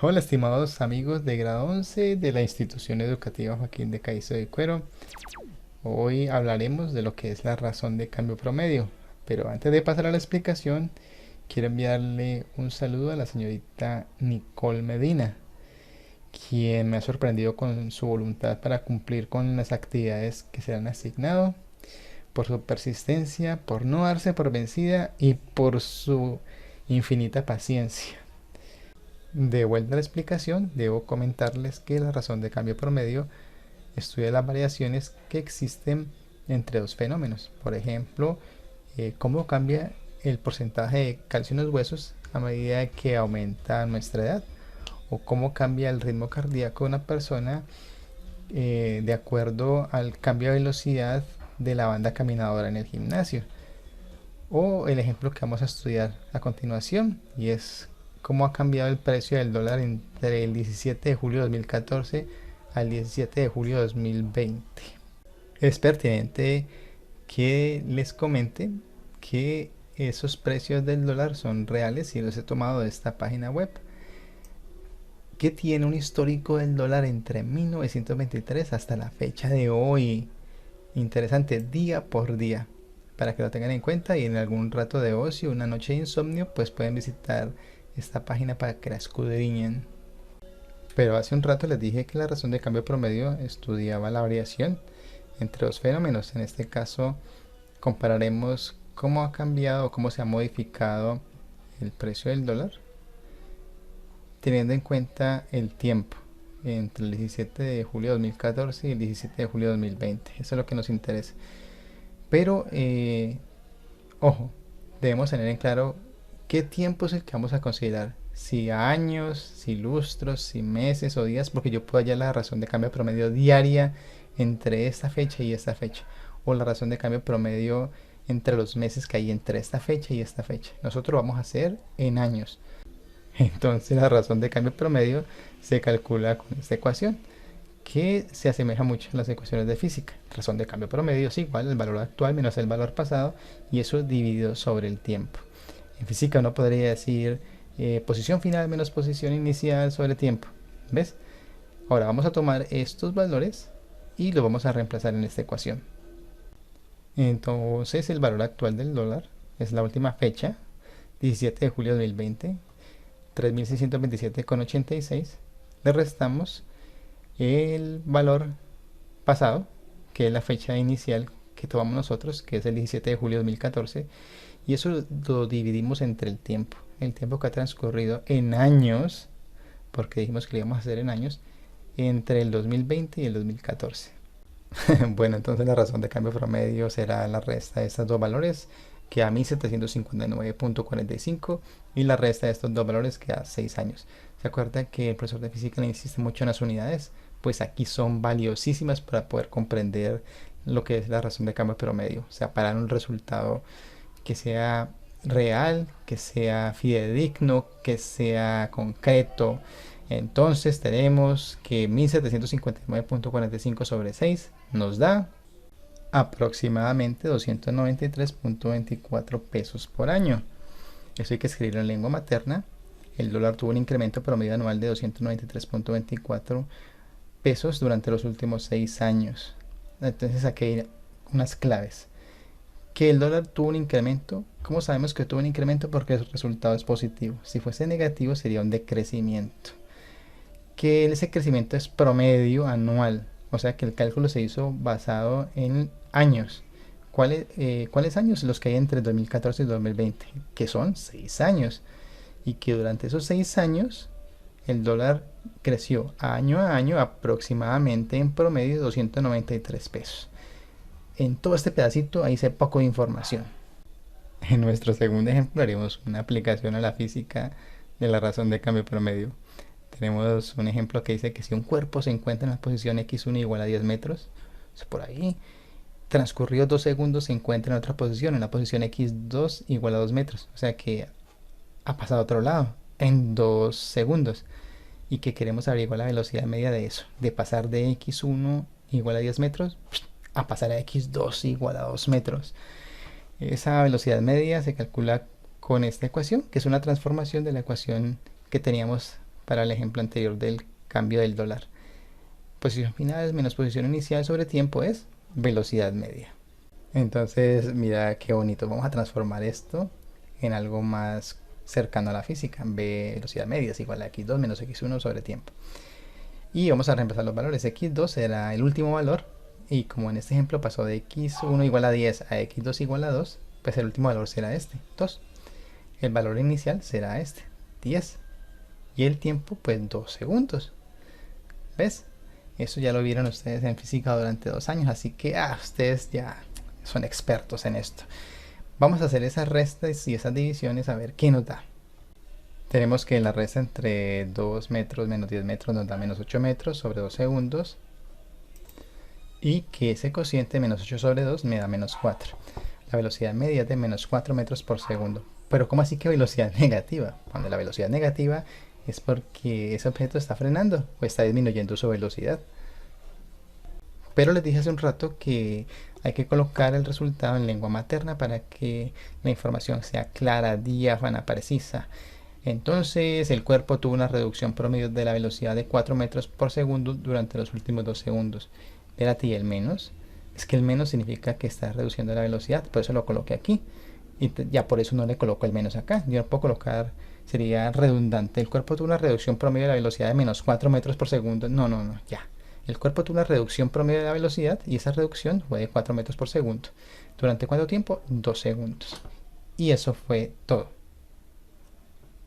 Hola estimados amigos de grado 11 de la institución educativa Joaquín de Caicedo de Cuero. Hoy hablaremos de lo que es la razón de cambio promedio. Pero antes de pasar a la explicación, quiero enviarle un saludo a la señorita Nicole Medina, quien me ha sorprendido con su voluntad para cumplir con las actividades que se le han asignado, por su persistencia, por no darse por vencida y por su infinita paciencia. De vuelta a la explicación, debo comentarles que la razón de cambio promedio estudia las variaciones que existen entre dos fenómenos. Por ejemplo, cómo cambia el porcentaje de calcio en los huesos a medida que aumenta nuestra edad, o cómo cambia el ritmo cardíaco de una persona de acuerdo al cambio de velocidad de la banda caminadora en el gimnasio. O el ejemplo que vamos a estudiar a continuación, y es cómo ha cambiado el precio del dólar entre el 17 de julio de 2014 al 17 de julio de 2020. Es pertinente que les comente que esos precios del dólar son reales y los he tomado de esta página web, que tiene un histórico del dólar entre 1923 hasta la fecha de hoy. Interesante, día por día, para que lo tengan en cuenta, y en algún rato de ocio, una noche de insomnio, pues pueden visitar esta página para que la escudriñen. Pero hace un rato les dije que la razón de cambio promedio estudiaba la variación entre dos fenómenos. En este caso compararemos cómo ha cambiado o cómo se ha modificado el precio del dólar teniendo en cuenta el tiempo entre el 17 de julio de 2014 y el 17 de julio de 2020. Eso es lo que nos interesa. Pero, ojo, debemos tener en claro qué tiempo es el que vamos a considerar. Si años, si lustros, si meses o días, porque yo puedo hallar la razón de cambio promedio diaria entre esta fecha y esta fecha, o la razón de cambio promedio entre los meses que hay entre esta fecha y esta fecha. Nosotros vamos a hacer en años. Entonces la razón de cambio promedio se calcula con esta ecuación, que se asemeja mucho a las ecuaciones de física. Razón de cambio promedio es igual al valor actual menos el valor pasado, y eso dividido sobre el tiempo. En física uno podría decir posición final menos posición inicial sobre tiempo. ¿Ves? Ahora vamos a tomar estos valores y los vamos a reemplazar en esta ecuación. Entonces el valor actual del dólar es la última fecha, 17 de julio de 2020, 3.627,86. Le restamos el valor pasado, que es la fecha inicial que tomamos nosotros, que es el 17 de julio de 2014, y eso lo dividimos entre el tiempo que ha transcurrido en años, porque dijimos que lo íbamos a hacer en años, entre el 2020 y el 2014. Bueno, entonces la razón de cambio promedio será la resta de estos dos valores, que a 1759.45, y la resta de estos dos valores que a 6 años. ¿Se acuerda que el profesor de física le insiste mucho en las unidades? Pues aquí son valiosísimas para poder comprender lo que es la razón de cambio promedio. O sea, para un resultado que sea real, que sea fidedigno, que sea concreto. Entonces tenemos que 1759.45 sobre 6 nos da aproximadamente 293.24 pesos por año. Eso hay que escribirlo en lengua materna. El dólar tuvo un incremento promedio anual de 293.24 pesos durante los últimos 6 años. Entonces aquí hay unas claves. Que el dólar tuvo un incremento. ¿Cómo sabemos que tuvo un incremento? Porque el resultado es positivo. Si fuese negativo sería un decrecimiento. Que ese crecimiento es promedio anual. O sea que el cálculo se hizo basado en años. ¿Cuáles años? Los que hay entre 2014 y 2020, que son 6 años. Y que durante esos 6 años el dólar creció año a año aproximadamente en promedio 293 pesos. En todo este pedacito hay poco de información. En nuestro segundo ejemplo haremos una aplicación a la física de la razón de cambio promedio. Tenemos un ejemplo que dice que si un cuerpo se encuentra en la posición x1 igual a 10 metros, por ahí, transcurridos 2 segundos se encuentra en otra posición, en la posición x2 igual a 2 metros. O sea que ha pasado a otro lado en 2 segundos. Y que queremos averiguar la velocidad media de eso, de pasar de x1 igual a 10 metros a pasar a x2 igual a 2 metros. Esa velocidad media se calcula con esta ecuación, que es una transformación de la ecuación que teníamos para el ejemplo anterior del cambio del dólar. Posición final menos posición inicial sobre tiempo es velocidad media. Entonces, mira qué bonito. Vamos a transformar esto en algo más cercano a la física. Velocidad media es igual a x2 menos x1 sobre tiempo. Y vamos a reemplazar los valores. x2 será el último valor. Y como en este ejemplo pasó de x1 igual a 10 a x2 igual a 2, pues el último valor será este, 2. El valor inicial será este, 10. Y el tiempo, pues 2 segundos. ¿Ves? Eso ya lo vieron ustedes en física durante 2 años. Así que ustedes ya son expertos en esto. Vamos a hacer esas restas y esas divisiones a ver qué nos da. Tenemos que la resta entre 2 metros menos 10 metros nos da menos 8 metros sobre 2 segundos. Y que ese cociente menos 8 sobre 2 me da menos 4. La velocidad media es de menos 4 metros por segundo. Pero ¿cómo así que velocidad negativa? Cuando la velocidad negativa es porque ese objeto está frenando o está disminuyendo su velocidad. Pero les dije hace un rato que hay que colocar el resultado en lengua materna para que la información sea clara, diáfana, precisa. Entonces el cuerpo tuvo una reducción promedio de la velocidad de 4 metros por segundo durante los últimos 2 segundos. Espérate, ¿y el menos? Es que el menos significa que está reduciendo la velocidad, por eso lo coloqué aquí. Y ya por eso no le coloco el menos acá. Yo no puedo colocar, sería redundante. El cuerpo tuvo una reducción promedio de la velocidad de menos 4 metros por segundo. No, ya. El cuerpo tuvo una reducción promedio de la velocidad y esa reducción fue de 4 metros por segundo. ¿Durante cuánto tiempo? 2 segundos. Y eso fue todo.